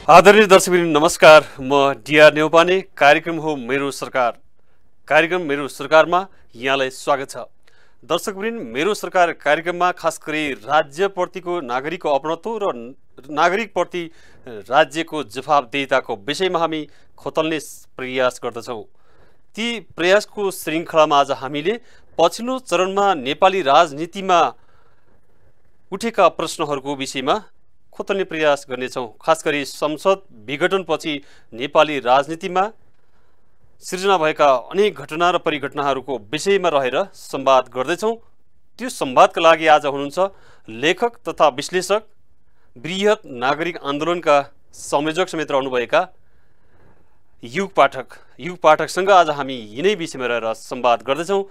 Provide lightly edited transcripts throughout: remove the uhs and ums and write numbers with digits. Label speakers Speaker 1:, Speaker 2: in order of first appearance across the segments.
Speaker 1: आदरणीय दर्शकवृन्द नमस्कार। म डिआर नेउपाने। कार्यक्रम हो मेरो सरकार। कार्यक्रम मेरो सरकारमा यहाँलाई स्वागत छ। दर्शकवृन्द, मेरो सरकार कार्यक्रममा खास गरी राज्यप्रतिको नागरिकको अपनत्व र नागरिकप्रति राज्यको जवाबदेहिताको विषयमा हामी खोतल्ने प्रयास गर्दछौँ। ती प्रयासको श्रृङ्खलामा आज हामीले पछिल्लो चरणमा नेपाली राजनीतिमा उठेका प्रश्नहरूको विषयमा खोतल्ने प्रयास गर्नेछौँ। खास गरी संसद विघटनपछि नेपाली राजनीतिमा सिर्जना भएका अनेक घटना र परिघटनाहरूको विषयमा रहेर संवाद गर्दैछौँ। त्यो संवादका लागि आज हुनुहुन्छ लेखक तथा विश्लेषक, बृहत नागरिक आन्दोलनका संयोजक समेत रहनुभएका युग पाठक। युग पाठकसँग आज हामी यिनै विषयमा रहेर संवाद गर्दैछौँ।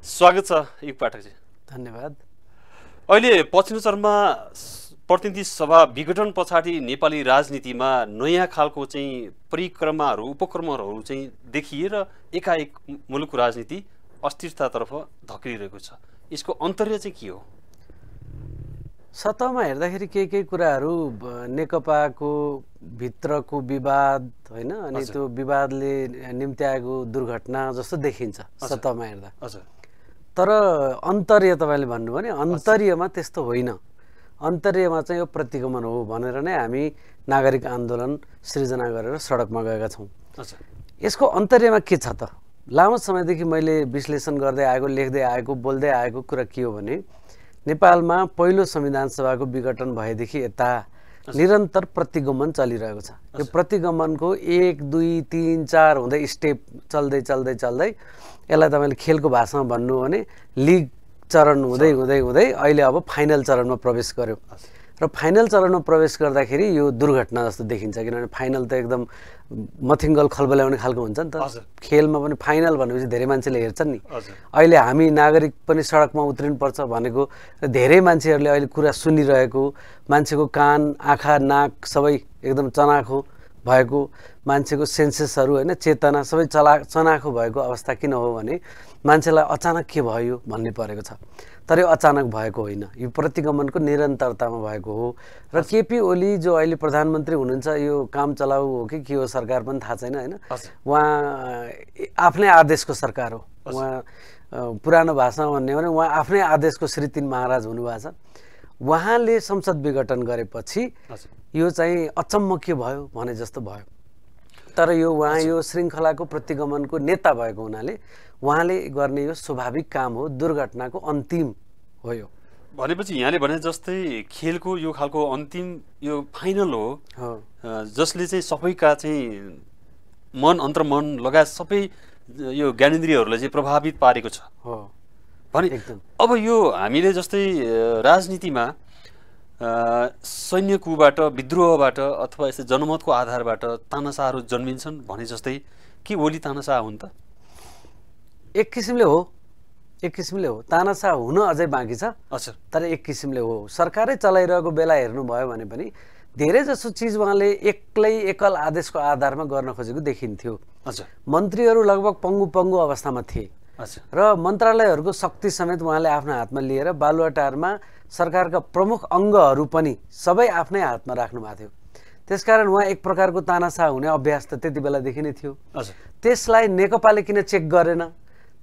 Speaker 1: स्वागत छ युग पाठकजी।
Speaker 2: धन्यवाद।
Speaker 1: अहिले पछिल्लो चरणमा प्रतिनिधि सभा विघटन पछाडि नेपाली राजनीतिमा नयाँ खालको चाहिँ परिक्रमाहरू उपक्रमहरू चाहिँ देखिए र एकाएक मुलुकको राजनीति अस्थिरतातर्फ धकिरहेको छ। यसको अन्तर्य चाहिँ के हो?
Speaker 2: सतहमा हेर्दाखेरि केही कुराहरू नेकपाको भित्रको विवाद होइन, अनि त्यो विवादले निम्ति आएको दुर्घटना जस्तो देखिन्छ सतहमा हेर्दा। तर अन्तर्य तपाईँले भन्नुभयो भने अन्तर्यमा त्यस्तो होइन। अन्तर्यमा चाहिँ यो प्रतिगमन हो भनेर नै हामी नागरिक आन्दोलन सृजना गरेर सडकमा गएका छौँ। यसको अन्तर्यमा के छ त? लामो समयदेखि मैले विश्लेषण गर्दै आएको, लेख्दै आएको, बोल्दै आएको कुरा के हो भने नेपालमा पहिलो संविधान सभाको विघटन भएदेखि यता निरन्तर प्रतिगमन चलिरहेको छ। यो प्रतिगमनको 1, 2, 3, 4 हुँदै स्टेप चल्दै चल्दै चल्दै यसलाई तपाईँले खेलको भाषामा भन्नु भने लिग चरण हुँदै हुँदै हुँदै अहिले अब फाइनल चरणमा प्रवेश गर्यो। र फाइनल चरणमा प्रवेश गर्दाखेरि यो दुर्घटना जस्तो देखिन्छ, किनभने फाइनल त एकदम मथिङ्गल खलबल्याउने खालको हुन्छ नि त। खेलमा पनि फाइनल भनेपछि धेरै मान्छेले हेर्छन् नि। अहिले हामी नागरिक पनि सडकमा उत्रिनुपर्छ भनेको धेरै मान्छेहरूले अहिले कुरा सुनिरहेको, मान्छेको कान, आँखा, नाक सबै एकदम चनाखो भएको, मान्छेको सेन्सेसहरू होइन, चेतना सबै चनाखो भएको अवस्था किन हो भने मान्छेलाई अचानक के भयो भन्ने परेको छ। तर यो अचानक भएको होइन, यो प्रतिगमनको निरन्तरतामा भएको हो। र केपी ओली जो अहिले प्रधानमन्त्री हुनुहुन्छ, यो काम चलाउ हो कि के हो सरकार पनि थाहा छैन होइन। उहाँ आफ्नै आदेशको सरकार हो। उहाँ पुरानो भाषामा भन्ने हो भने उहाँ आफ्नै आदेशको श्री 3 महाराज हुनुभएको छ। उहाँले संसद विघटन गरेपछि यो चाहिँ अचम्म के भयो भने जस्तो भयो। तर यो उहाँ यो श्रृङ्खलाको प्रतिगमनको नेता भएको हुनाले उहाँले गर्ने यो स्वाभाविक काम हो, दुर्घटनाको अन्तिम हो यो।
Speaker 1: भनेपछि यहाँले भने जस्तै खेलको यो खालको अन्तिम यो फाइनल हो, जसले चाहिँ सबैका चाहिँ मन अन्तर्मन लगायत सबै यो ज्ञानेन्द्रियहरूलाई चाहिँ प्रभावित पारेको छ भने। अब यो हामीले जस्तै राजनीतिमा सैन्य कुबाट, विद्रोहबाट अथवा यस्तै जनमतको आधारबाट तानाशाहहरू जन्मिन्छन् भने जस्तै के ओली तानाशाह हुन् त?
Speaker 2: एक किसिमले हो, एक किसिमले हो। तानाशाह हुन अझै बाँकी छ। तर एक किसिमले हो। सरकारै चलाइरहेको बेला हेर्नुभयो भने पनि धेरै जसो चिज उहाँले एकल आदेशको आधारमा गर्न खोजेको देखिन्थ्यो। मन्त्रीहरू लगभग पङ्गु अवस्थामा थिए र मन्त्रालयहरूको शक्ति समेत उहाँले आफ्नो हातमा लिएर बालुवाटारमा सरकारका प्रमुख अङ्गहरू पनि सबै आफ्नै हातमा राख्नु भएको थियो। त्यसकारण उहाँ एक प्रकारको तानाशाह हुने अभ्यास त त्यति बेलादेखि नै थियो। त्यसलाई नेकपाले किन चेक गरेन,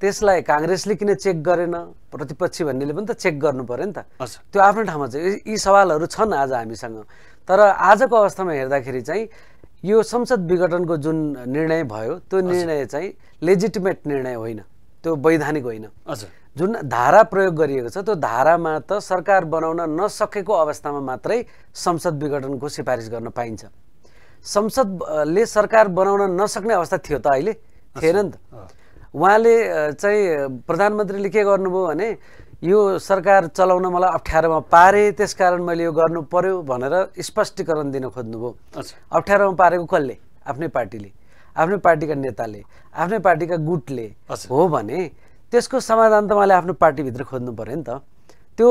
Speaker 2: त्यसलाई काङ्ग्रेसले किन चेक गरेन, प्रतिपक्षी भन्नेले पनि त चेक गर्नु पर्यो नि त। त्यो आफ्नो ठाउँमा छ। यी सवालहरू छन् आज हामीसँग। तर आजको अवस्थामा हेर्दाखेरि चाहिँ यो संसद विघटनको जुन निर्णय भयो त्यो निर्णय चाहिँ लेजिटिमेट निर्णय होइन, त्यो वैधानिक होइन। जुन धारा प्रयोग गरिएको छ त्यो धारामा त सरकार बनाउन नसकेको अवस्थामा मात्रै संसद विघटनको सिफारिस गर्न पाइन्छ। संसदले सरकार बनाउन नसक्ने अवस्था थियो त अहिले? थिएन नि त। उहाँले चाहिँ प्रधानमन्त्रीले के गर्नुभयो भने यो सरकार चलाउन मलाई अप्ठ्यारोमा पारे, त्यसकारण मैले यो गर्नु पर्यो भनेर स्पष्टीकरण दिन खोज्नुभयो। अप्ठ्यारोमा पारेको कसले? आफ्नै पार्टीले, आफ्नै पार्टीका नेताले, आफ्नै पार्टीका गुटले हो भने त्यसको समाधान त उहाँले आफ्नो पार्टीभित्र खोज्नु पर्यो नि त। त्यो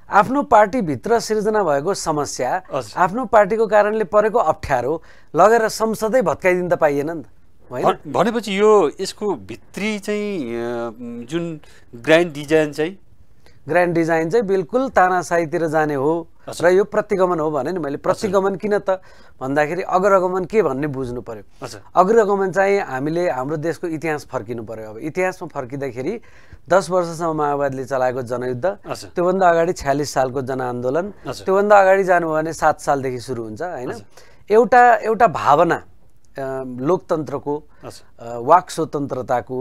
Speaker 2: आफ्नो पार्टीभित्र सिर्जना भएको समस्या, आफ्नो पार्टीको कारणले परेको अप्ठ्यारो लगेर संसदै भत्काइदिन त पाइएन नि त।
Speaker 1: भनेपछि यो यसको भित्री चाहिँ जुन ग्रान्ड डिजाइन चाहिँ
Speaker 2: बिल्कुल तानाशाहीतिर जाने हो। र यो प्रतिगमन हो भने नि मैले प्रतिगमन किन त भन्दाखेरि अग्रगमन के भन्ने बुझ्नु पर्यो। अग्रगमन चाहिँ हामीले हाम्रो देशको इतिहास फर्किनु पर्यो। अब इतिहासमा फर्किँदाखेरि 10 वर्षसम्म माओवादीले चलाएको जनयुद्ध, त्योभन्दा अगाडि 46 सालको जनआन्दोलन, त्योभन्दा अगाडि जानु भने 7 सालदेखि सुरु हुन्छ हैन। एउटा भावना लोकतन्त्रको, वाक स्वतन्त्रताको,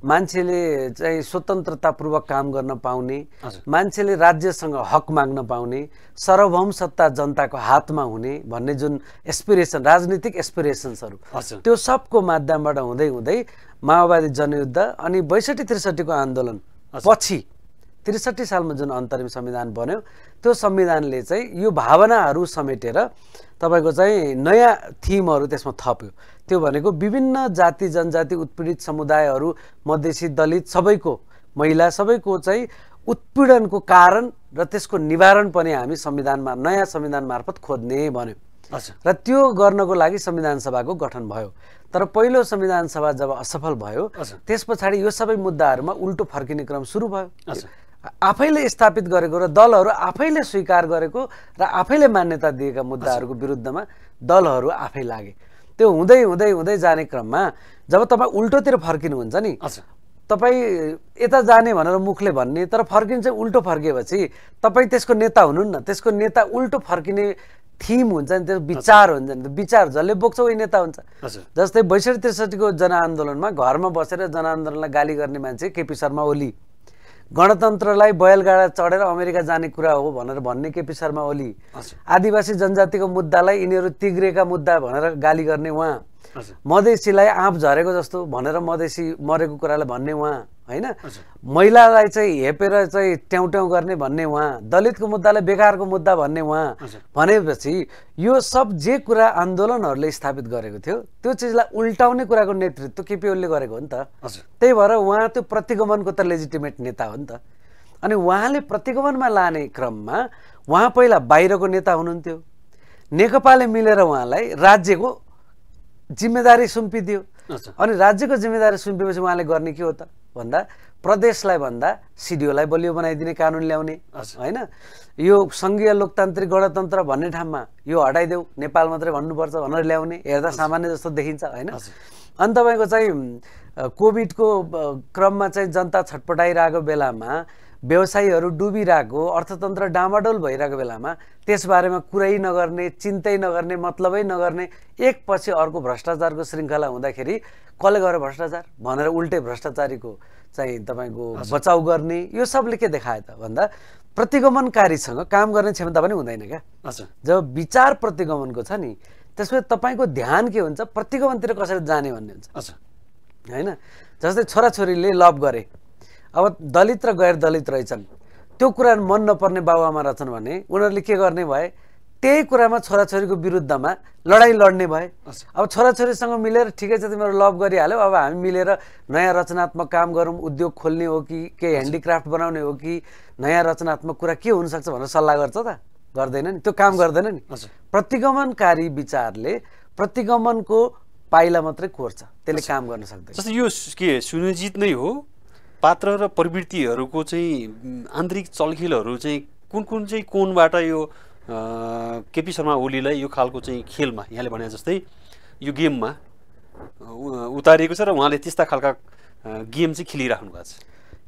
Speaker 2: मान्छेले चाहिँ स्वतन्त्रतापूर्वक काम गर्न पाउने, मान्छेले राज्यसँग हक माग्न पाउने, सार्वभौम सत्ता जनताको हातमा हुने भन्ने जुन एस्पिरेसन, राजनीतिक एस्पिरेसन्सहरू, त्यो सबको माध्यमबाट हुँदै हुँदै माओवादी जनयुद्ध अनि 62-63 को आन्दोलन पछि 63 सालमा जुन अन्तरिम संविधान बन्यो, त्यो संविधानले चाहिँ यो भावनाहरू समेटेर तपाईको चाहिँ नयाँ थिमहरू त्यसमा थप्यो। त्यो भनेको विभिन्न जाति जनजाति उत्पीडित समुदायहरू, मधेसी दलित सबैको, महिला सबैको चाहिँ उत्पीडनको कारण र त्यसको निवारण पनि हामी संविधानमा, नयाँ संविधान मार्फत खोज्ने भन्यो। र त्यो गर्नको लागि संविधान सभाको गठन भयो। तर पहिलो संविधान सभा जब असफल भयो, त्यस पछाडि यो सबै मुद्दाहरूमा उल्टो फर्किने क्रम सुरु भयो। आफैले स्थापित गरेको र दलहरू आफैले स्वीकार गरेको र आफैले मान्यता दिएका मुद्दाहरूको विरुद्धमा दलहरू आफै लागे। त्यो हुँदै हुँदै हुँदै जाने क्रममा जब तपाईँ उल्टोतिर फर्किनुहुन्छ नि, तपाईँ यता जाने भनेर मुखले भन्ने, तर फर्किनु चाहिँ उल्टो फर्किएपछि तपाईँ त्यसको नेता हुनुहुन्न। त्यसको नेता उल्टो फर्किने थिम हुन्छ नि, त्यो विचार हुन्छ नि, विचार जसले बोक्छ उही नेता हुन्छ। जस्तै 62-63 को जनआन्दोलनमा घरमा बसेर जनआन्दोलनलाई गाली गर्ने मान्छे केपी शर्मा ओली, गणतन्त्रलाई बैलगाडा चढेर अमेरिका जाने कुरा हो भनेर भन्ने केपी शर्मा ओली, आदिवासी जनजातिको मुद्दालाई यिनीहरू तिग्रेका मुद्दा भनेर गाली गर्ने उहाँ, मधेसीलाई आँप झरेको जस्तो भनेर मधेसी मरेको कुरालाई भन्ने उहाँ हैन, महिलालाई चाहिँ हेपेर चाहिँ ट्याउ ट्याउ गर्ने भन्ने उहाँ, दलितको मुद्दालाई बेकारको मुद्दा भन्ने उहाँ भनेपछि यो सब जे कुरा आन्दोलनहरूले स्थापित गरेको थियो त्यो चिजलाई उल्टाउने कुराको नेतृत्व केपी ओलीले गरेको हो नि त। त्यही भएर उहाँ त्यो प्रतिगमनको त लेजिटिमेट नेता हो नि त। अनि उहाँले प्रतिगमनमा लाने क्रममा उहाँ पहिला बाहिरको नेता हुनुहुन्थ्यो, नेकपाले मिलेर उहाँलाई राज्यको जिम्मेदारी सुम्पिदियो। अनि राज्यको जिम्मेदारी सुम्पिएपछि उहाँले गर्ने के हो त भन्दा प्रदेशलाई भन्दा सिडिओलाई बलियो बनाइदिने कानुन ल्याउने हैन, यो संघीय लोकतान्त्रिक गणतन्त्र भन्ने ठाउँमा यो हटाइदेऊ, नेपाल मात्रै भन्नुपर्छ भनेर ल्याउने, हेर्दा सामान्य जस्तो देखिन्छ हैन। अनि तपाईँको चाहिँ कोभिडको क्रममा चाहिँ जनता छटपटाइरहेको बेलामा, व्यवसायीहरू डुबिरहेको, अर्थतन्त्र डामाडोल भइरहेको बेलामा त्यसबारेमा कुरै नगर्ने, चिन्तै नगर्ने, मतलबै नगर्ने, एकपछि अर्को भ्रष्टाचारको श्रृङ्खला हुँदाखेरि कसले गरे भ्रष्टाचार भनेर उल्टै भ्रष्टाचारीको चाहिँ तपाईँको बचाउ गर्ने, यो सबले के देखायो त भन्दा प्रतिगमनकारीसँग काम गर्ने क्षमता पनि हुँदैन क्या। जब विचार प्रतिगमनको छ नि, त्यसपछि तपाईँको ध्यान के हुन्छ, प्रतिगमनतिर कसरी जाने भन्ने हुन्छ हैन। जस्तै छोराछोरीले लभ गरे, अब दलित र गैर दलित रहेछन्, त्यो कुरा मन नपर्ने बाबुआमा रहेछन् भने उनीहरूले के गर्ने भए, त्यही कुरामा छोराछोरीको विरुद्धमा लडाइँ लड्ने भए। अब छोराछोरीसँग मिलेर ठिकै छ तिमीहरू लभ गरिहाल्यो, अब हामी मिलेर नयाँ रचनात्मक काम गरौँ, उद्योग खोल्ने हो कि के ह्यान्डिक्राफ्ट बनाउने हो कि नयाँ रचनात्मक कुरा के हुनसक्छ भनेर सल्लाह गर्छ त, गर्दैन नि, त्यो काम गर्दैन नि। प्रतिगमनकारी विचारले प्रतिगमनको पाइला मात्रै कोर्छ, त्यसले काम गर्न सक्दैन।
Speaker 1: जस्तै यो के सुनिश्चित नै हो पात्र र प्रवृत्तिहरूको चाहिँ आन्तरिक चलखेलहरू चाहिँ कुन कुन चाहिँ कोणबाट यो केपी शर्मा ओलीलाई यो खालको चाहिँ खेलमा यहाँले भने जस्तै यो गेममा उतारिएको छ र उहाँले त्यस्ता खालका गेम चाहिँ खेलिराख्नु भएको छ।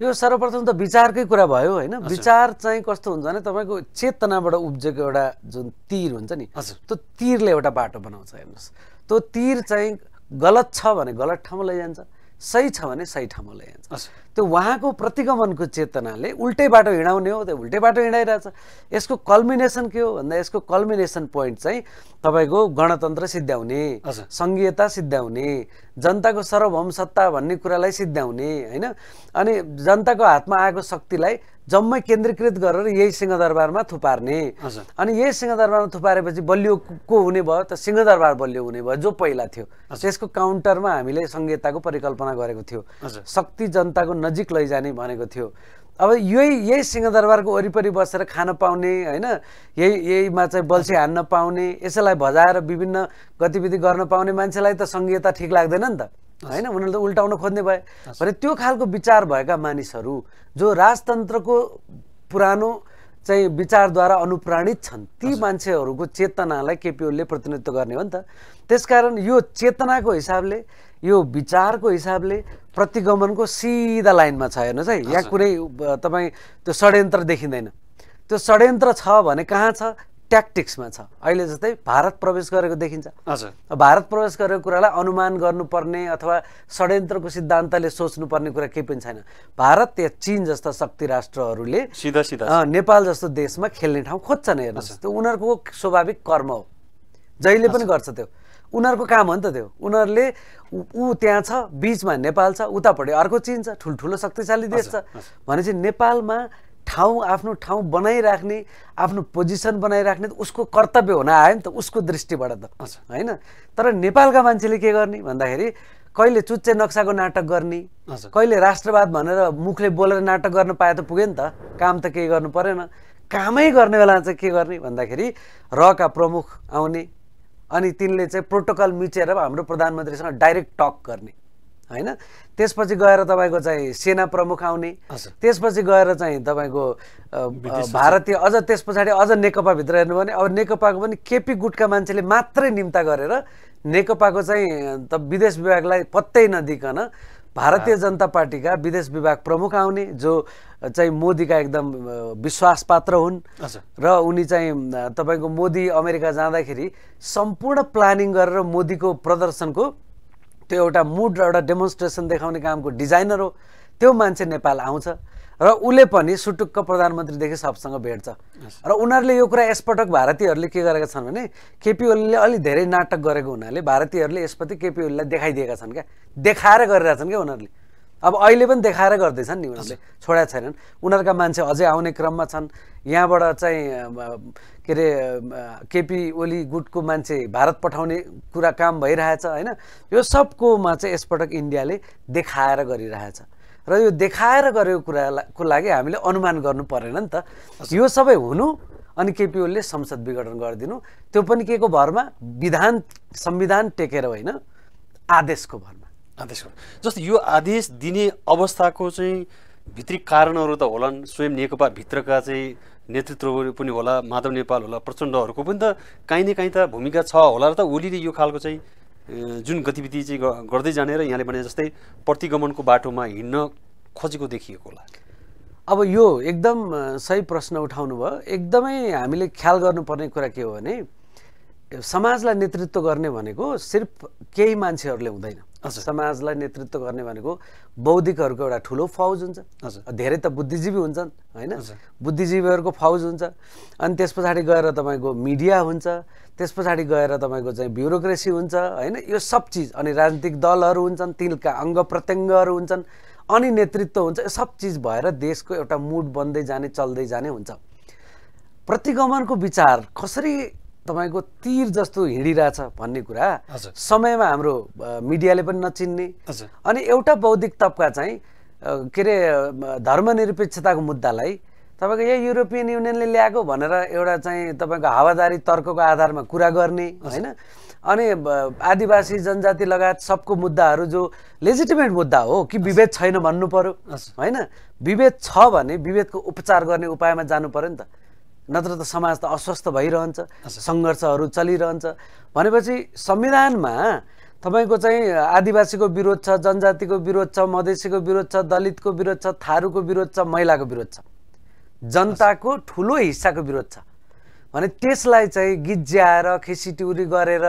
Speaker 2: यो सर्वप्रथम त विचारकै कुरा भयो हैन। विचार चाहिँ कस्तो हुन्छ भने तपाईँको चेतनाबाट उब्जेको एउटा जुन तीर हुन्छ नि, त्यो तीरले एउटा बाटो बनाउँछ। हेर्नुहोस्, त्यो तीर चाहिँ गलत छ भने गलत ठाउँमा लैजान्छ, सही छ भने सही ठाउँमा लैजान्छ। त्यो उहाँको प्रतिगमनको चेतनाले उल्टै बाटो हिँडाउने हो, त्यो उल्टै बाटो हिँडाइरहेछ। यसको कल्मिनेसन के हो भन्दा यसको कल्मिनेसन पोइन्ट चाहिँ तपाईँको गणतन्त्र सिद्ध्याउने, सङ्घीयता सिद्ध्याउने, जनताको सार्वभौम सत्ता भन्ने कुरालाई सिद्ध्याउने हैन। अनि जनताको हातमा आएको शक्तिलाई जम्मै केन्द्रीकृत गरेर यही सिंहदरबारमा थुपार्ने। अनि यही सिंहदरबारमा थुपारेपछि बलियो को हुने भयो त, सिंहदरबार बलियो हुने भयो जो पहिला थियो। त्यसको काउन्टरमा हामीले सङ्घीयताको परिकल्पना गरेको थियो, शक्ति जनताको नजिक लैजाने भनेको थियो। अब यही सिंहदरबारको वरिपरि बसेर खान पाउने हैन, यहीमा चाहिँ बल्छी हान्न पाउने, यसैलाई भजाएर विभिन्न गतिविधि गर्न पाउने मान्छेलाई त सङ्घीयता ठिक लाग्दैन नि त हैन। उनीहरूले त उल्टाउन खोज्ने भए भने त्यो खालको विचार भएका मानिसहरू जो राजतन्त्रको पुरानो चाहिँ विचारद्वारा अनुप्राणित छन् ती मान्छेहरूको चेतनालाई केपी ओलीले प्रतिनिधित्व गर्ने हो नि त। त्यसकारण यो चेतनाको हिसाबले यो विचारको हिसाबले प्रतिगमनको सिधा लाइनमा छ। हेर्नुहोस् है, यहाँ कुनै तपाईँ त्यो षड्यन्त्र देखिँदैन। त्यो षड्यन्त्र छ भने कहाँ छ? ट्याक्टिक्समा छ। अहिले जस्तै भारत प्रवेश गरेको देखिन्छ। भारत प्रवेश गरेको कुरालाई अनुमान गर्नुपर्ने अथवा षड्यन्त्रको सिद्धान्तले सोच्नुपर्ने कुरा केही पनि छैन। भारत या चीन जस्ता शक्ति राष्ट्रहरूले
Speaker 1: सिधा सिधा
Speaker 2: नेपाल जस्तो देशमा खेल्ने ठाउँ खोज्छन्। हेर्नुहोस्, त्यो उनीहरूको स्वाभाविक कर्म हो, जहिले पनि गर्छ त्यो, उनीहरूको काम हो नि त त्यो। उनीहरूले त्यहाँ छ, बिचमा नेपाल छ, उतापट्टि अर्को चीन छ, ठुल्ठुलो शक्तिशाली देश छ भनेपछि नेपालमा आफ्नो ठाउँ बनाइराख्ने, आफ्नो पोजिसन बनाइराख्ने उसको कर्तव्य हुन आयो नि त, उसको दृष्टिबाट त होइन। तर नेपालका मान्छेले के गर्ने भन्दाखेरि कहिले चुच्चे नक्साको नाटक गर्ने, कहिले राष्ट्रवाद भनेर मुखले बोलेर नाटक गर्न पाए त पुग्यो नि त, काम त केही गर्नु परेन। कामै गर्ने बेला चाहिँ के गर्ने भन्दाखेरि रका प्रमुख आउने अनि तिनले चाहिँ प्रोटोकल मिचेर हाम्रो प्रधानमन्त्रीसँग डाइरेक्ट टक गर्ने होइन। त्यसपछि गएर तपाईँको चाहिँ सेना प्रमुख आउने, त्यसपछि गएर चाहिँ तपाईँको भारतीय, अझ त्यस पछाडि अझ नेकपाभित्र हेर्नु भने अब नेकपाको पनि केपी गुटका मान्छेले मात्रै निम्ता गरेर नेकपाको चाहिँ त विदेश विभागलाई पत्तै नदिकन भारतीय जनता पार्टीका विदेश विभाग प्रमुख आउने जो चाहिँ मोदीका एकदम विश्वासपात्र हुन् र उनी चाहिँ तपाईँको मोदी अमेरिका जाँदाखेरि सम्पूर्ण प्लानिङ गरेर मोदीको प्रदर्शनको त्यो एउटा मुड र एउटा डेमोन्स्ट्रेसन देखाउने कामको डिजाइनर हो। त्यो मान्छे नेपाल आउँछ र उसले पनि सुटुक्क प्रधानमन्त्रीदेखि सबसँग भेट्छ र उनीहरूले यो कुरा यसपटक भारतीयहरूले के गरेका छन् भने केपी ओलीले अलि धेरै नाटक गरेको हुनाले भारतीयहरूले यसपछि केपी ओलीलाई देखाइदिएका छन् क्या, देखाएर गरिरहेछन् क्या उनीहरूले। अब अहिले पनि देखाएर गर्दैछन् नि, उनीहरूले छोडेका छैनन्। उनीहरूका मान्छे अझै आउने क्रममा छन्। यहाँबाट चाहिँ के अरे केपी ओली गुटको मान्छे भारत पठाउने कुरा काम भइरहेछ होइन। यो सबकोमा चाहिँ यसपटक इन्डियाले देखाएर गरिरहेछ र यो देखाएर गरेको कुराको लागि हामीले अनुमान गर्नु परेन नि त। यो सबै हुनु अनि केपी ओलीले संसद विघटन गरिदिनु, त्यो पनि के को भरमा? संविधान टेकेर होइन, आदेशको भरमा।
Speaker 1: आदेशको जस्तो यो आदेश दिने अवस्थाको चाहिँ भित्री कारणहरू त होलान्, स्वयं नेकपा भित्रका चाहिँ नेतृत्व पनि होला, माधव नेपाल होला, प्रचण्डहरूको पनि त काहीँ न काहीँ त भूमिका छ होला र त ओलीले यो खालको चाहिँ जुन गतिविधि चाहिँ गर्दै जाने र यहाँले भने जस्तै प्रतिगमनको बाटोमा हिँड्न खोजेको देखिएको होला।
Speaker 2: अब यो एकदम सही प्रश्न उठाउनु भयो। एकदमै हामीले ख्याल गर्नुपर्ने कुरा के हो भने समाजलाई नेतृत्व गर्ने भनेको सिर्फ केही मान्छेहरूले हुँदैन। समाजलाई नेतृत्व गर्ने भनेको बौद्धिकहरूको एउटा ठुलो फौज हुन्छ, धेरै त बुद्धिजीवी हुन्छन् होइन, बुद्धिजीवीहरूको फौज हुन्छ। अनि त्यस पछाडि गएर तपाईँको मिडिया हुन्छ, त्यस पछाडि गएर तपाईँको चाहिँ ब्युरोक्रेसी हुन्छ होइन, यो सब चिज। अनि राजनीतिक दलहरू हुन्छन्, तिनका अङ्ग प्रत्यङ्गहरू हुन्छन्, अनि नेतृत्व हुन्छ। यो सब चिज भएर देशको एउटा मुड बन्दै जाने, चल्दै जाने हुन्छ। प्रतिगमनको विचार कसरी तपाईँको तीर जस्तो हिँडिरहेछ भन्ने कुरा समयमा हाम्रो मिडियाले पनि नचिन्ने। अनि एउटा बौद्धिक तबका चाहिँ के अरे धर्मनिरपेक्षताको मुद्दालाई तपाईँको यही युरोपियन युनियनले ल्याएको भनेर एउटा चाहिँ तपाईँको हावादारी तर्कको आधारमा कुरा गर्ने होइन। अनि आदिवासी जनजाति लगायत सबको मुद्दाहरू जो लेजिटिमेट मुद्दा हो कि विभेद छैन भन्नु पर्यो होइन। विभेद छ भने विभेदको उपचार गर्ने उपायमा जानु पर्यो नि त, नत्र त समाज त अस्वस्थ भइरहन्छ, सङ्घर्षहरू चलिरहन्छ। भनेपछि संविधानमा तपाईँको चाहिँ आदिवासीको विरोध छ, जनजातिको विरोध छ, मधेसीको विरोध छ, दलितको विरोध छ, थारूको विरोध छ, महिलाको विरोध छ, जनताको ठुलो हिस्साको विरोध छ भने त्यसलाई चाहिँ गिज्याएर खिसिटिउरी गरेर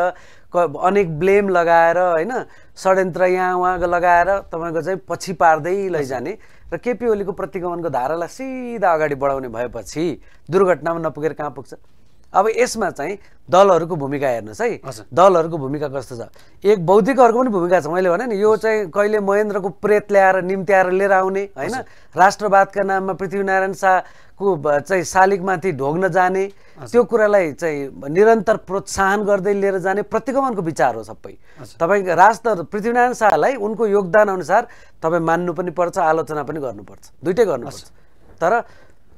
Speaker 2: अनेक ब्लेम लगाएर होइन, षड्यन्त्र यहाँ उहाँ लगाएर तपाईँको चाहिँ पछि पार्दै लैजाने र केपी ओलीको प्रतिगमनको धारालाई सिधा अगाडि बढाउने भएपछि दुर्घटनामा नपुगेर कहाँ पुग्छ। अब यसमा चाहिँ दलहरूको भूमिका हेर्नुहोस् है, दलहरूको भूमिका कस्तो छ। एक बौद्धिकहरूको पनि भूमिका छ। मैले भने नि यो चाहिँ कहिले महेन्द्रको प्रेत ल्याएर निम्त्याएर लिएर आउने होइन, राष्ट्रवादका नाममा पृथ्वीनारायण शाहको चाहिँ शालिगमाथि ढोग्न जाने, त्यो कुरालाई चाहिँ निरन्तर प्रोत्साहन गर्दै लिएर जाने प्रतिगमनको विचार हो सबै। तपाईँको पृथ्वीनारायण शाहलाई उनको योगदान अनुसार तपाईँ मान्नु पनि पर्छ, आलोचना पनि गर्नुपर्छ, दुइटै गर्नुपर्छ। तर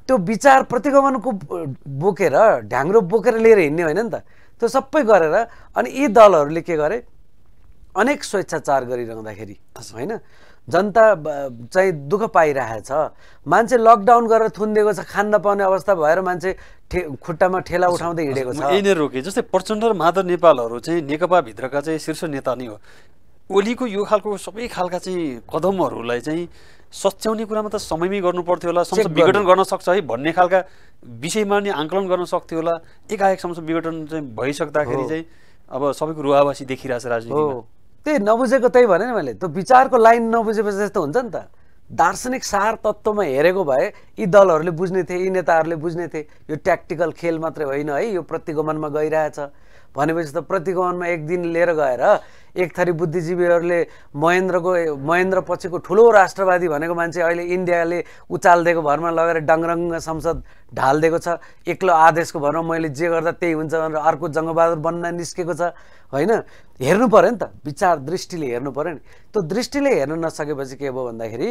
Speaker 2: त्यो विचार प्रतिगमनको बोकेर ढ्याङ्ग्रो बोकेर लिएर हिँड्ने होइन नि त। त्यो सबै गरेर अनि यी दलहरूले के गरे, अनेक स्वेच्छाचार गरिरहँदाखेरि होइन, जनता चाहिँ दुःख पाइरहेछ। मान्छे लकडाउन गरेर थुनिदिएको छ, खान नपाउने अवस्था भएर मान्छे खुट्टामा ठेला उठाउँदै हिँडेको छ।
Speaker 1: यही नै रोके जस्तै प्रचण्ड र माधव नेपालहरू चाहिँ नेकपाभित्रका चाहिँ शीर्ष नेता नै हो। ओलीको यो खालको सबै खालका चाहिँ कदमहरूलाई चाहिँ सच्याउने कुरामा त समयमै गर्नु पर्थ्यो होला, संसद विघटन गर्न सक्छ है भन्ने खालका विषयमा नि आङ्कलन गर्न सक्थ्यो होला। एकाएक संसद विघटन चाहिँ भइसक्दाखेरि चाहिँ अब सबैको रुवावासी देखिरहेछ राजनीतिमा।
Speaker 2: त्यही नबुझेको त्यही भने नि मैले, त्यो विचारको लाइन नबुझेपछि जस्तो हुन्छ नि त। दार्शनिक सार तत्त्वमा हेरेको भए यी दलहरूले बुझ्ने थिए, यी नेताहरूले बुझ्ने थिए यो ट्याक्टिकल खेल मात्रै होइन है, यो प्रतिगमनमा गइरहेछ भनेपछि त प्रतिगमनमा एक दिन लिएर गएर एक थरी बुद्धिजीवीहरूले महेन्द्र पछिको ठुलो राष्ट्रवादी भनेको मान्छे अहिले इन्डियाले उचालिदिएको भरमा लगेर डङरङ्ग संसद ढालिदिएको छ। एक्लो आदेशको भरमा मैले जे गर्दा त्यही हुन्छ भनेर अर्को जङ्गबहादुर बन्न निस्केको छ होइन। हेर्नु पऱ्यो नि त, विचार दृष्टिले हेर्नु पऱ्यो नि। त्यो दृष्टिले हेर्न नसकेपछि के भयो भन्दाखेरि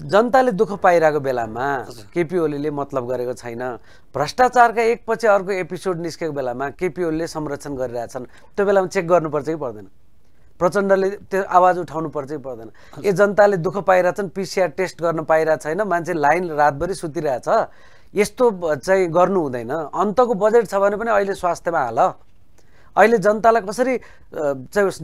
Speaker 2: जनताले दुःख पाइरहेको बेलामा केपी ओलीले मतलब गरेको छैन। भ्रष्टाचारका एकपछि अर्को एपिसोड निस्केको बेलामा केपी ओलीले संरक्षण गरिरहेछन्। त्यो बेलामा चेक गर्नुपर्छ कि पर्दैन? प्रचण्डले त्यो आवाज उठाउनु पर्छ कि पर्दैन? ए जनताले दुःख पाइरहेछन्, पिसिआर टेस्ट गर्न पाइरहेको छैन, मान्छे लाइन रातभरि सुतिरहेछ, यस्तो चाहिँ गर्नु हुँदैन। अन्तको बजेट छ भने पनि अहिले स्वास्थ्यमा हाल, अहिले जनतालाई कसरी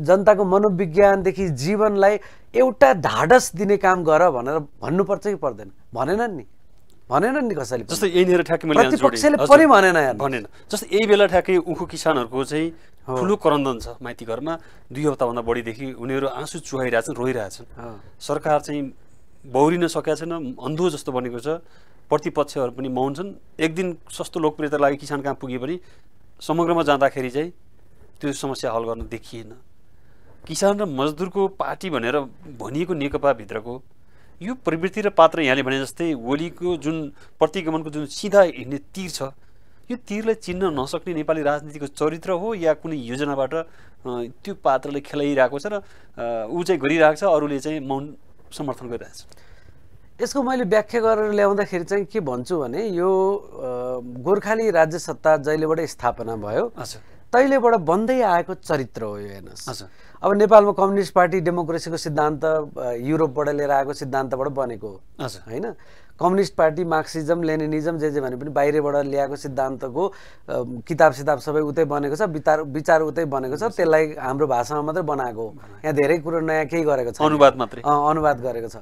Speaker 2: जनताको मनोविज्ञानदेखि जीवनलाई एउटा ढाडस दिने काम गर भनेर भन्नुपर्छ कि पर्दैन? भनेनन् नि कसैले।
Speaker 1: जस्तै यहीँनिर ठ्याक्कै मैले
Speaker 2: प्रतिपक्षले पनि भनेन।
Speaker 1: जस्तै यही बेला ठ्याक्कै उखु किसानहरूको चाहिँ ठुलो करन्दन छ माइती घरमा। 2 हप्ताभन्दा बढीदेखि उनीहरू आँसु चुहाइरहेछन्, रोइरहेछन्। सरकार चाहिँ बौरिन सकेका छैन, अन्धो जस्तो बनेको छ। प्रतिपक्षहरू पनि मौन छन्। एक दिन सस्तो लोकप्रियता लागि किसान कहाँ पुगे पनि समग्रमा जाँदाखेरि चाहिँ त्यो समस्या हल गर्न देखिएन। किसान र मजदुरको पार्टी भनेर भनिएको नेकपाभित्रको यो प्रवृत्ति र पात्र यहाँले भने जस्तै ओलीको जुन प्रतिगमनको जुन सिधा हिँड्ने तीर छ, यो तीरलाई चिन्न नसक्ने नेपाली राजनीतिको चरित्र हो या कुनै योजनाबाट त्यो पात्रले खेलाइरहेको छ र ऊ चाहिँ गरिरहेको छ, अरूले चाहिँ मौन समर्थन गरिरहेछ?
Speaker 2: यसको मैले व्याख्या गरेर ल्याउँदाखेरि चाहिँ के भन्छु भने यो गोर्खाली राज्य सत्ता जहिलेबाट स्थापना भयो तहिलेबाट बन्दै आएको चरित्र हो यो। हेर्नुहोस्, अब नेपालमा कम्युनिस्ट पार्टी डेमोक्रेसीको सिद्धान्त युरोपबाट लिएर आएको सिद्धान्तबाट बनेको हो होइन। कम्युनिस्ट पार्टी मार्क्सिजम लेनिनिजम जे भने पनि बाहिरबाट ल्याएको सिद्धान्तको किताब सिताब सबै उतै बनेको छ, विचार उतै बनेको छ। त्यसलाई हाम्रो भाषामा मात्रै बनाएको हो, यहाँ धेरै कुरो नयाँ केही गरेको छ, अनुवाद गरेको छ,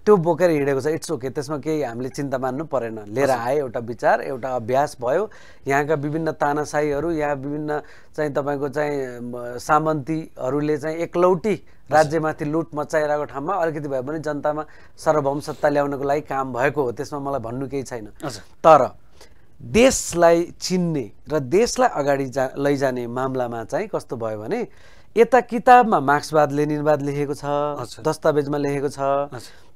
Speaker 2: त्यो बोकेर हिँडेको छ। इट्स ओके, त्यसमा केही हामीले चिन्ता मान्नु परेन। लिएर आए एउटा विचार, एउटा अभ्यास भयो। यहाँका विभिन्न तानाशाहीहरू, यहाँ विभिन्न चाहिँ तपाईँको चाहिँ सामन्तीहरूले चाहिँ एकलौटी राज्यमाथि लुट मचाइरहेको ठाउँमा अलिकति भए पनि जनतामा सार्वभौम सत्ता ल्याउनको लागि काम भएको हो। त्यसमा मलाई भन्नु केही छैन। तर देशलाई चिन्ने र देशलाई अगाडि लैजाने मामलामा चाहिँ कस्तो भयो भने यता किताबमा मार्क्सवाद लेनिनवाद लेखेको छ, दस्तावेजमा लेखेको छ,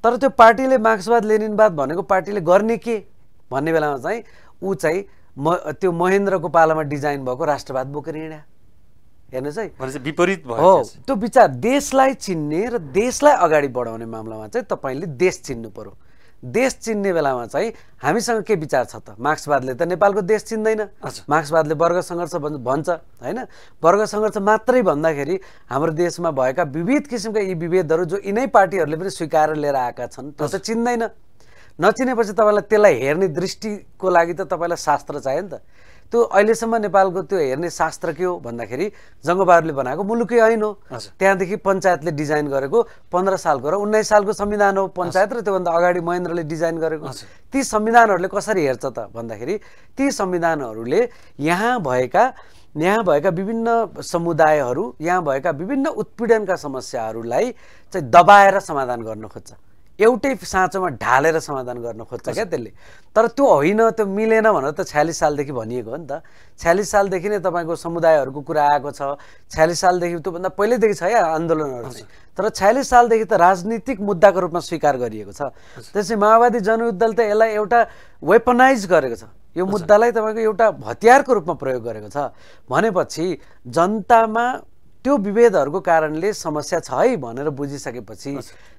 Speaker 2: तर त्यो पार्टीले मार्क्सवाद लेनिनवाद भनेको पार्टीले गर्ने के भन्ने बेलामा चाहिँ ऊ चाहिँ त्यो महेन्द्रको पालामा डिजाइन भएको राष्ट्रवाद बोकेर हिँड्या। हेर्नुहोस् है,
Speaker 1: विपरीत भयो
Speaker 2: हो त्यो विचार। देशलाई चिन्ने र देशलाई अगाडि बढाउने मामलामा चाहिँ तपाईँले देश चिन्नु पर्यो। देश चिन्ने बेलामा चाहिँ हामीसँग के विचार छ त? मार्क्सवादले त नेपालको देश चिन्दैन। मार्क्सवादले वर्ग सङ्घर्ष भन्छ होइन। वर्ग सङ्घर्ष मात्रै भन्दाखेरि हाम्रो देशमा भएका विविध किसिमका यी विभेदहरू जो यिनै पार्टीहरूले पनि स्वीकारेर लिएर आएका छन् त्यो त चिन्दैन। नचिनेपछि तपाईँलाई त्यसलाई हेर्ने दृष्टिको लागि त तपाईँलाई शास्त्र चाहियो नि त। त्यो अहिलेसम्म नेपालको त्यो हेर्ने शास्त्र के हो भन्दाखेरि जङ्गबहादुरले बनाएको मुलुकै ऐन हो। त्यहाँदेखि पञ्चायतले डिजाइन गरेको 15 सालको र 19 सालको संविधान हो पञ्चायत, र त्योभन्दा अगाडि महेन्द्रले डिजाइन गरेको। ती संविधानहरूले कसरी हेर्छ त भन्दाखेरि ती संविधानहरूले यहाँ भएका विभिन्न समुदायहरू, यहाँ भएका विभिन्न उत्पीडनका समस्याहरूलाई चाहिँ दबाएर समाधान गर्न खोज्छ, एउटै साँचोमा ढालेर समाधान गर्न खोज्छ क्या त्यसले। तर त्यो होइन, त्यो मिलेन भनेर त 46 सालदेखि भनिएको हो नि त। 46 सालदेखि नै तपाईँको समुदायहरूको कुरा आएको छ। 46 सालदेखि त्योभन्दा पहिल्यैदेखि छ या आन्दोलनहरू चाहिँ, तर 46 सालदेखि त राजनीतिक मुद्दाको रूपमा स्वीकार गरिएको छ। त्यसै माओवादी जनयुद्धले त यसलाई एउटा वेपनाइज गरेको छ, यो मुद्दालाई तपाईँको एउटा हतियारको रूपमा प्रयोग गरेको छ। भनेपछि जनतामा त्यो विभेदहरूको कारणले समस्या छ है भनेर बुझिसकेपछि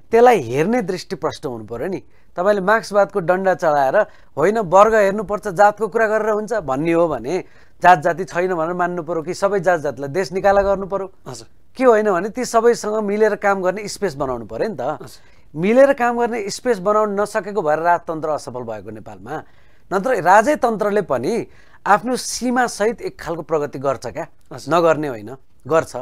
Speaker 2: त्यसलाई हेर्ने दृष्टि प्रष्ट हुनु पर्यो नि। तपाईँले मार्क्सवादको डन्डा चढाएर होइन वर्ग हेर्नुपर्छ, जातको कुरा गरेर हुन्छ भन्ने हो भने जात जाति छैन भनेर मान्नु पर्यो कि सबै जात जातिलाई देश निकाला गर्नु पर्यो? के होइन भने ती सबैसँग मिलेर काम गर्ने स्पेस बनाउनु पर्यो नि त। मिलेर काम गर्ने स्पेस बनाउन नसकेको भएर राजतन्त्र असफल भएको नेपालमा। नत्र राजतन्त्रले पनि आफ्नो सीमासहित एक खालको प्रगति गर्छ क्या, नगर्ने होइन, गर्छ।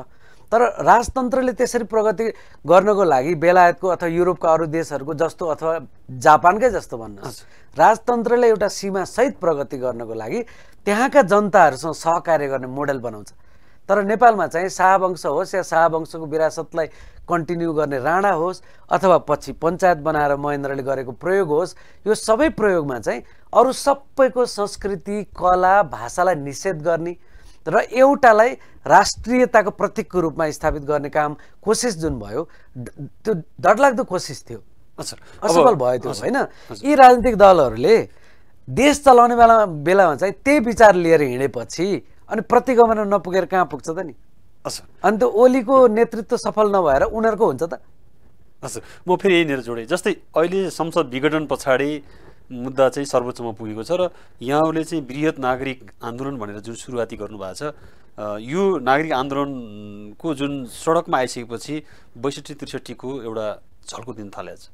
Speaker 2: तर राजतन्त्रले त्यसरी प्रगति गर्नको लागि बेलायतको अथवा युरोपका अरू देशहरूको जस्तो अथवा जापानकै जस्तो भन्नुहोस्, राजतन्त्रले एउटा सीमासहित प्रगति गर्नको लागि त्यहाँका जनताहरूसँग सहकार्य गर्ने मोडेल बनाउँछ। तर नेपालमा चाहिँ शाहवंश होस् या शाहवंशको विरासतलाई कन्टिन्यू गर्ने राणा होस् अथवा पछि पञ्चायत बनाएर महेन्द्रले गरेको प्रयोग होस्, यो सबै प्रयोगमा चाहिँ अरू सबैको संस्कृति कला भाषालाई निषेध गर्ने र एउटालाई राष्ट्रियताको प्रतीकको रूपमा स्थापित गर्ने काम कोसिस जुन भयो, त्यो डरलाग्दो कोसिस थियो, असफल भयो त्यो होइन। यी राजनीतिक दलहरूले देश चलाउने बेलामा चाहिँ त्यही विचार लिएर हिँडेपछि अनि प्रतिगमन नपुगेर कहाँ पुग्छ त नि। अनि त्यो ओलीको नेतृत्व सफल नभएर उनीहरूको हुन्छ त।
Speaker 1: हजुर, म फेरि यहीँनिर जोडेँ। जस्तै अहिले संसद विघटन पछाडि मुद्दा चाहिँ सर्वोच्चमा पुगेको छ र यहाँहरूले चाहिँ बृहत नागरिक आन्दोलन भनेर जुन सुरुवाती गर्नुभएको छ, यो नागरिक आन्दोलनको जुन सडकमा आइसकेपछि 62-63 एउटा झल्को दिन थालेको छ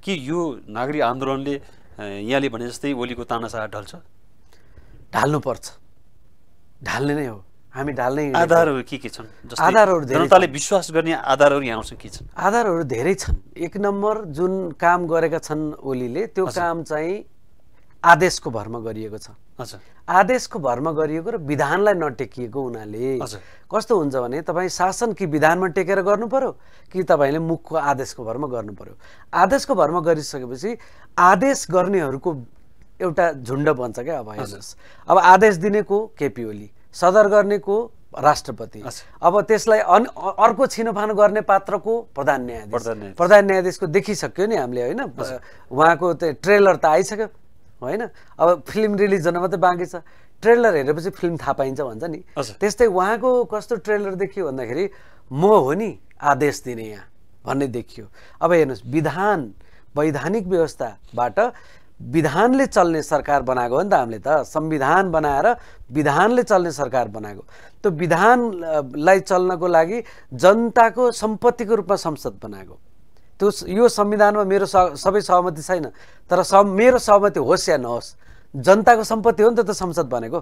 Speaker 1: कि यो नागरिक आन्दोलनले यहाँले भने जस्तै ओलीको तानाशाह ढल्छ?
Speaker 2: ढाल्नुपर्छ, ढाल्ने नै हो, हामी ढाल्ने।
Speaker 1: आधारहरू के छन्?
Speaker 2: आधारहरू
Speaker 1: जनताले विश्वास गर्ने आधारहरू यहाँसँग के छन्?
Speaker 2: आधारहरू धेरै छन्। एक नम्बर जुन काम गरेका छन् ओलीले, त्यो काम चाहिँ आदेशको भरमा गरिएको छ। आदेशको भरमा गरिएको र विधानलाई नटेकिएको हुनाले कस्तो हुन्छ भने तपाईँ शासन कि विधानमा टेकेर गर्नु पर्यो कि तपाईँले मुखको आदेशको भरमा गर्नु पर्यो। आदेशको भरमा गरिसकेपछि आदेश गर्नेहरूको एउटा झुन्ड बन्छ क्या। अब हेर्नुहोस्, अब आदेश दिने को केपी ओली, सदर गर्ने को राष्ट्रपति, अब त्यसलाई अर्को छिनोफानो गर्ने पात्र को प्रधान न्यायाधीश। प्रधान न्यायाधीशको देखिसक्यो नि हामीले होइन, उहाँको त्यो ट्रेलर त आइसक्यो होइन। अब फिल्म रिलिज हुन मात्रै बाँकी छ, ट्रेलर हेरेपछि फिल्म थाहा पाइन्छ भन्छ नि। त्यस्तै उहाँको कस्तो ट्रेलर देखियो भन्दाखेरि म हो नि आदेश दिने यहाँ भन्ने देखियो। अब हेर्नुहोस्, विधान वैधानिक व्यवस्थाबाट विधानले चल्ने सरकार बनाएको हो नि त हामीले त। संविधान बनाएर विधानले चल्ने सरकार बनाएको। त्यो विधानलाई चल्नको लागि जनताको सम्पत्तिको रूपमा संसद बनाएको। त्यो यो संविधानमा मेरो सबै सहमति छैन, तर मेरो सहमति होस् या नहोस्, जनताको सम्पत्ति हो नि त संसद बनेको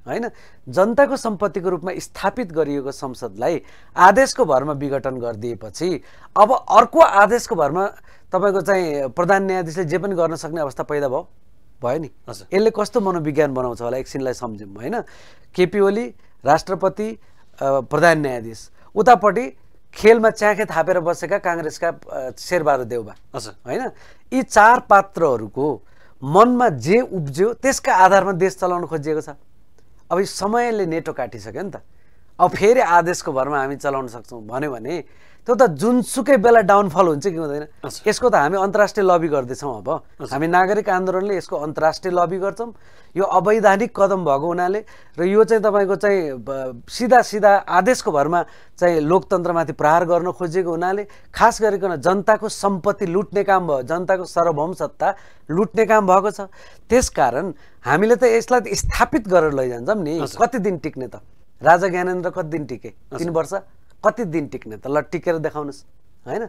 Speaker 2: होइन। जनताको सम्पत्तिको रूपमा स्थापित गरिएको संसदलाई आदेशको भरमा विघटन गरिदिएपछि अब अर्को आदेशको भरमा तपाईँको चाहिँ प्रधान न्यायाधीशले जे पनि गर्न सक्ने अवस्था पैदा भयो नि। यसले कस्तो मनोविज्ञान बनाउँछ होला एकछिनलाई सम्झौँ होइन। केपी ओली राष्ट्रपति, प्रधान न्यायाधीश, उतापट्टि खेलमा च्याखे थापेर बसेका काङ्ग्रेसका शेरबहादुर देउबा होइन। यी चार पात्रहरूको मनमा जे उब्ज्यो त्यसका आधारमा देश चलाउन खोजिएको छ। अब यो समयले नेटो काटिसक्यो नि त। अब फेरि आदेशको भरमा हामी चलाउन सक्छौँ भन्यो भने त्यो त जुनसुकै बेला डाउनफल हुन्छ कि हुँदैन। यसको त हामी अन्तर्राष्ट्रिय लबी गर्दैछौँ। अब हामी नागरिक आन्दोलनले यसको अन्तर्राष्ट्रिय लबी गर्छौँ। यो अवैधानिक कदम भएको हुनाले र यो चाहिँ तपाईँको चाहिँ सिधा सिधा आदेशको भरमा चाहिँ लोकतन्त्रमाथि प्रहार गर्न खोजिएको हुनाले खास गरिकन जनताको सम्पत्ति लुट्ने काम भयो, जनताको सार्वभौम सत्ता लुट्ने काम भएको छ। त्यसकारण हामीले त यसलाई स्थापित गरेर लैजान्छौँ नि। कति दिन टिक्ने त? राजा ज्ञानेन्द्र कति दिन टिके? 3 वर्ष। कति दिन टिक्ने त? ल टिकेर देखाउनुहोस् होइन।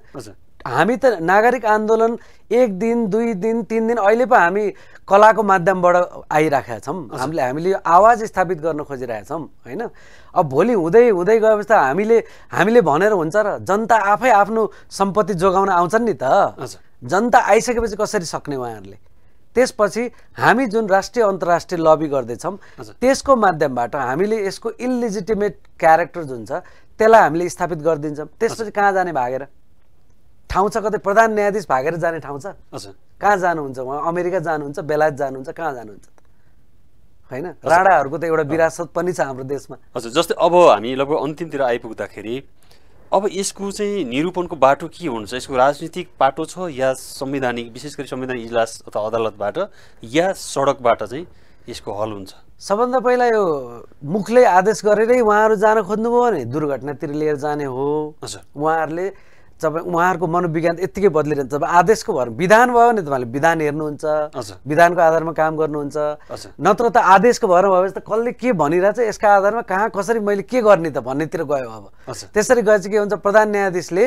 Speaker 2: हामी त नागरिक आन्दोलन 1 दिन 2 दिन 3 दिन अहिले पो हामी कलाको माध्यमबाट आइराखेका छौँ। हामीले आवाज स्थापित गर्न खोजिरहेका छौँ होइन। अब भोलि हुँदै हुँदै गएपछि त हामीले भनेर हुन्छ र? जनता आफै आफ्नो सम्पत्ति जोगाउन आउँछन् नि त। जनता आइसकेपछि कसरी सक्ने उहाँहरूले? त्यसपछि हामी जुन राष्ट्रिय अन्तर्राष्ट्रिय लबी गर्दैछौँ त्यसको माध्यमबाट हामीले यसको इलिजिटिमेट क्यारेक्टर जुन छ त्यसलाई हामीले स्थापित गरिदिन्छौँ। त्यसपछि कहाँ जाने? भागेर ठाउँ छ कतै? प्रधान न्यायाधीश भागेर जाने ठाउँ छ? कहाँ जानुहुन्छ उहाँ? अमेरिका जानुहुन्छ, बेलायत जानुहुन्छ, कहाँ जानुहुन्छ त होइन? राणाहरूको त एउटा विरासत पनि छ हाम्रो देशमा।
Speaker 1: हजुर, जस्तै अब हामी लगभग अन्तिमतिर आइपुग्दाखेरि अब यसको चाहिँ निरूपणको बाटो के हुन्छ? यसको राजनीतिक बाटो छ या संवैधानिक, विशेष गरी संवैधानिक इजलास अथवा अदालतबाट या सडकबाट चाहिँ यसको हल हुन्छ?
Speaker 2: सबभन्दा पहिला यो मुखले आदेश गरेरै उहाँहरू जान खोज्नुभयो भने दुर्घटनातिर लिएर जाने हो। उहाँहरूले तपाईँ उहाँहरूको मनोविज्ञान यत्तिकै बदलिरहन्छ। जब आदेशको भरमा विधान भयो भने तपाईँले विधान हेर्नुहुन्छ, विधानको आधारमा काम गर्नुहुन्छ, नत्र त आदेशको भरमा भयो भने त कसले के भनिरहेछ यसका आधारमा कहाँ कसरी मैले के गर्ने त भन्नेतिर गयो। अब त्यसरी गए चाहिँ के हुन्छ, प्रधान न्यायाधीशले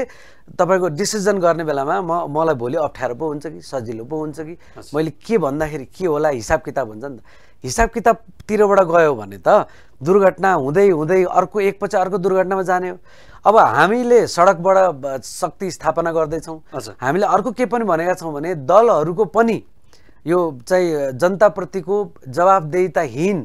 Speaker 2: तपाईँको डिसिजन गर्ने बेलामा मलाई भोलि अप्ठ्यारो पो हुन्छ कि सजिलो पो हुन्छ कि मैले के भन्दाखेरि के होला हिसाब किताब हुन्छ नि त। हिसाब किताबतिरबाट गयो भने त दुर्घटना हुँदै हुँदै अर्को एकपछि अर्को दुर्घटनामा जाने हो। अब हामीले सडकबाट शक्ति स्थापना गर्दैछौँ, हामीले अर्को के पनि भनेका छौँ भने दलहरूको पनि यो चाहिँ जनताप्रतिको जवाबदेहिताहीन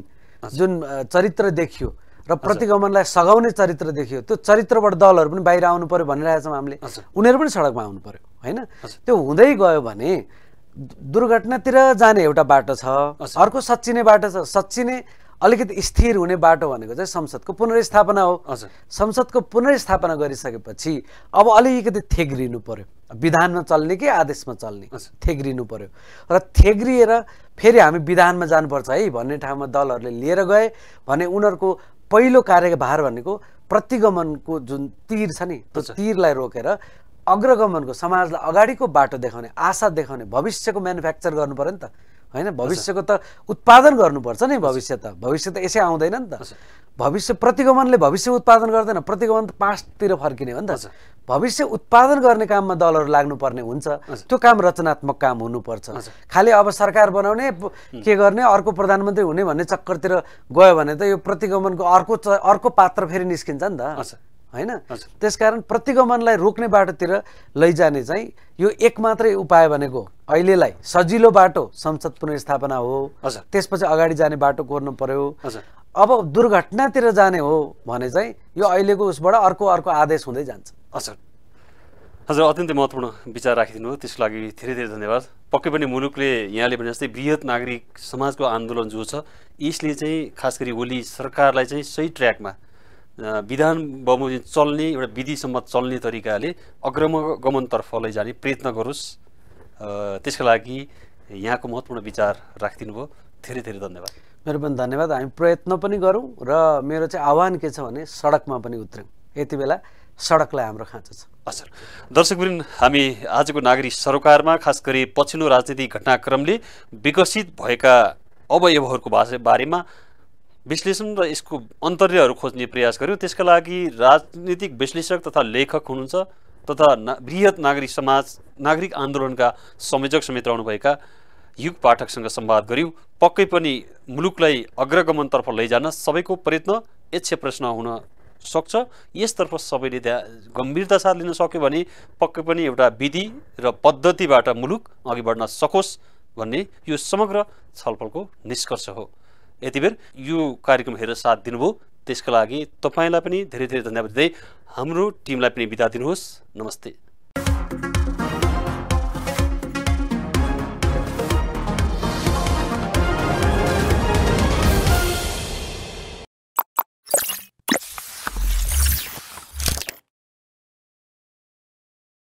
Speaker 2: जुन चरित्र देखियो र प्रतिगमनलाई सघाउने चरित्र देखियो, त्यो चरित्रबाट दलहरू पनि बाहिर आउनु पर्यो भनिरहेका छौँ हामीले। उनीहरू पनि सडकमा आउनु पर्यो होइन। त्यो हुँदै गयो भने दुर्घटनातिर जाने एउटा बाटो छ, अर्को सच्चिने बाटो छ। सच्चिने अलिकति स्थिर हुने बाटो भनेको चाहिँ संसदको पुनर्स्थापना हो। संसदको पुनर्स्थापना गरिसकेपछि अब अलिकति थेग्रिनु पर्यो, विधानमा चल्ने कि आदेशमा चल्ने थेग्रिनु पर्यो। र थेग्रिएर फेरि हामी विधानमा जानुपर्छ है भन्ने ठाउँमा दलहरूले लिएर गए भने उनीहरूको पहिलो कार्यभार भनेको प्रतिगमनको जुन तीर छ नि त्यो तीरलाई रोकेर अग्रगमनको समाजलाई अगाडिको बाटो देखाउने, आशा देखाउने, भविष्यको म्यानुफ्याक्चर गर्नु पर्यो नि त होइन। भविष्यको त उत्पादन गर्नुपर्छ नि। भविष्य त यसै आउँदैन नि त। भविष्य प्रतिगमनले भविष्य उत्पादन गर्दैन, प्रतिगमन त पास्टतिर फर्किने हो नि त। भविष्य उत्पादन गर्ने काममा दलहरू लाग्नुपर्ने हुन्छ। त्यो काम रचनात्मक काम हुनुपर्छ। खालि अब सरकार बनाउने के गर्ने अर्को प्रधानमन्त्री हुने भन्ने चक्करतिर गयो भने त यो प्रतिगमनको अर्को पात्र फेरि निस्किन्छ नि त होइन। त्यसकारण प्रतिगमनलाई रोक्ने बाटोतिर लैजाने चाहिँ यो एक मात्रै उपाय भनेको अहिलेलाई सजिलो बाटो संसद पुनर्स्थापना हो। त्यसपछि अगाडि जाने बाटो कोर्नु पर्यो। अब दुर्घटनातिर जाने हो भने चाहिँ यो अहिलेको उसबाट अर्को आदेश हुँदै जान्छ।
Speaker 1: हजुर अत्यन्तै महत्त्वपूर्ण विचार राखिदिनु हो, त्यसको लागि धेरै धेरै धन्यवाद। पक्कै पनि मुलुकले यहाँले भने जस्तै बृहत नागरिक समाजको आन्दोलन जो छ यसले चाहिँ खास गरी ओली सरकारलाई चाहिँ सही ट्र्याकमा विधान बमोजिम चल्ने एउटा विधिसम्म चल्ने तरिकाले अग्रगमनतर्फ लैजाने प्रयत्न गरोस्। त्यसका लागि यहाँको महत्त्वपूर्ण विचार राखिदिनु भयो, धेरै धेरै धन्यवाद।
Speaker 2: मेरो पनि धन्यवाद। हामी प्रयत्न पनि गरौँ र मेरो चाहिँ आह्वान के छ भने सडकमा पनि उत्रौँ। यति बेला सडकलाई हाम्रो खाँचो छ।
Speaker 1: हजुर दर्शकवृन्द, हामी आजको नागरिक सरोकारमा खास गरी पछिल्लो राजनीतिक घटनाक्रमले विकसित भएका अवयवहरूको बारेमा विश्लेषण र यसको अन्तर्यहरू खोज्ने प्रयास गर्यो। त्यसका लागि राजनीतिक विश्लेषक तथा लेखक हुनुहुन्छ तथा बृहत नागरिक समाज नागरिक आन्दोलनका संयोजक समेत रहनुभएका युग पाठकसँग संवाद गर्यौँ। पक्कै पनि मुलुकलाई अग्रगमनतर्फ लैजान सबैको प्रयत्न यक्ष प्रश्न हुन सक्छ। यसतर्फ सबैले गम्भीरता साथ लिन सक्यो भने पक्कै पनि एउटा विधि र पद्धतिबाट मुलुक अघि बढ्न सकोस् भन्ने यो समग्र छलफलको निष्कर्ष हो। यति बेर यो कार्यक्रम हेरेर साथ दिनुभयो त्यसका लागि तपाईँलाई पनि धेरै धेरै धन्यवाद दिँदै हाम्रो टिमलाई पनि बिदा दिनुहोस्। नमस्ते।